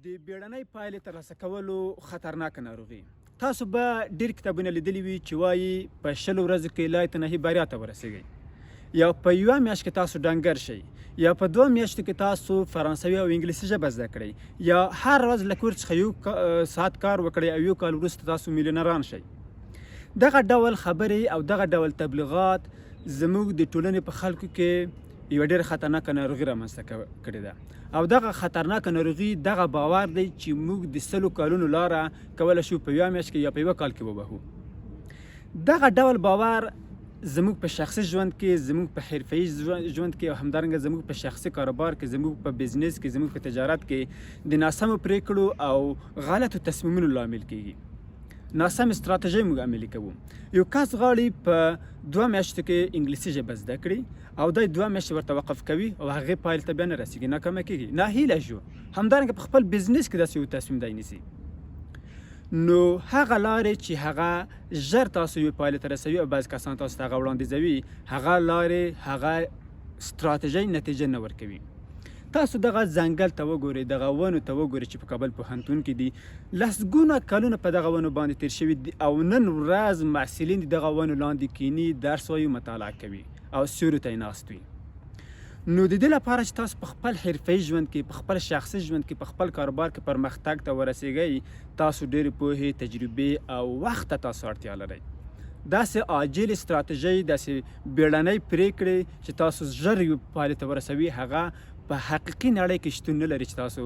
د بیړنۍ پایلې ترلاسه کولو خطرناکه ناروغي. تاسو به ډېر کتابونه لیدلي وي چې وایي په 20 ورځو کې لا تنهي بریا ته ورسیږئ، یا په 1 میاشت کې تاسو ډنګر شئ، یا په 2 میاشتو کې تاسو فرانسوي او انګلیسي ژبه زده کړئ، یا هر ورځ له کور څخه 1 ساعت کار وکړئ او 1 کال وروسته تاسو میلیونران شئ. دغه ډول خبرې او دغه ډول تبلیغات زموږ د ټولنې په خلکو کې یوه ډېره خطرناکه ناروغي رامنځته کړې ده، او دغه خطرناکه ناروغي دغه باور دی چې موږ د 100 کالونو لاره کولی شو په 1 میاشت کې یا په 1 کال کې ووهو. دغه ډول باور زموږ په شخصي ژوند کې، زموږ په حرفه‌ایي ژوند کې، او همدارنګه زموږ په شخصي کاروبار کې، زموږ په بزنس کې، زموږ په تجارت کې د ناسمو پرېکړو او غلطو تصمیمونو لامل کیږي. ناسم استراتیژۍ موږ عملي کوو. یو کس غواړي په 2 میاشتو کې انګلیسي ژبه زده کړي او دی 2 میاشتې ورته وقف کوي او هغې پایلې ته بیا نه رسېږي، ناکامه کېږي، ناهیله شو. همدارنګه په خپل بزنس کې داسې یو تصمیم دی نیسي. نو هغه لارې چې هغه ژر تاسو یوې پایلې ته رسوي او بعض کسان تاسو ته هغه وړاندیزوي، هغه لارې، هغه استراتیژۍ نتیجه نه ورکوي. تاسو دغه ځنګل ته وګورئ، دغه ونو ته وګورئ چې په کابل پوهنتون کې دي. لسګونه کلونه په دغه ونو باندې تیر شوي دي او نن ورځ محصلین د دغه ونو لاندې کینی، درس وایي، مطالعه کوي او سیوري ته یې ناست وي. نو د دې لپاره چې تاسو په خپل حرفه‌ایي ژوند کې، په خپل شخصي ژوند کې، په خپل کاروبار کې پرمختګ ته ورسیږئ، تاسو ډېرې پوهې، تجربې او وخت ته تاسو اړتیا لرئ. داسې عاجل استراتیژۍ، داسې بیړنۍ پرېکړې چې تاسو ژر یو پایلې ته ورسوي، هغه په حقیقي نړۍ کې شتون نه لري چې تاسو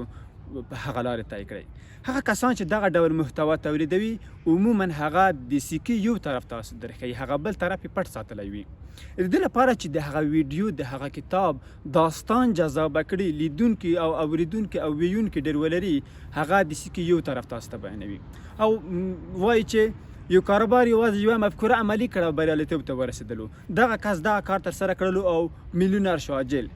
په هغه لارې طی کړئ. هغه کسان چې دغه ډول محتوا تولیدوي عموما هغه د سکې یو طرف ته درښیي، هغه بل طرف یې پټ ساتلی وي. د دې لپاره چې د هغه ویډیو، د هغه کتاب داستان جذابه کړي، لیدونکي او اوریدونکي او ویونکي ډېر ولري، هغه د سکې یو طرف تاسو ته بیانوي او وایي چې یو کاروبار یوازې یوه مفکوره عملي کړه او بریالیتوب ته ورسېدلو، دغه کس دغه کار ترسره کړلو او میلیونر شو عاجل.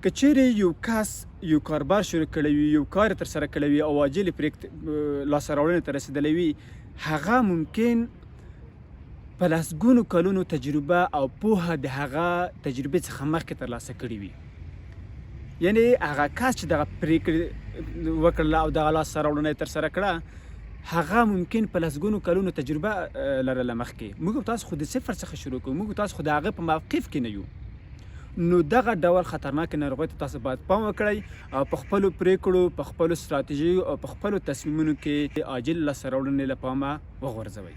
که چیرې یو کس یو کاروبار شروع کړی وي، یو کار یې ترسره کړی وي او عاجلې پرېکړې لاسته راوړنې ته رسېدلی وي، هغه ممکن په لسګونو کلونو تجربه او پوهه د هغه تجربې څخه مخکې ترلاسه کړي وي. یعنې هغه کس چې دغه پرېکړې وکړله او دغه لاسته راوړنه یې ترسره کړه، هغه ممکن په لسګونو کلونو تجربه لرله مخکې. موږ تاسو خو د صفر څخه شروع کوو، موږ تاسو خو د هغه په موقف کې نه یو. نو دغه ډول خطرناکې ناروغۍ ته تاسو باید پام وکړئ او په خپلو پرېکړو، په خپلو ستراتیژیو او په خپلو تصمیمونو کې عاجل لاسته راوړنې له پامه وغورځوئ.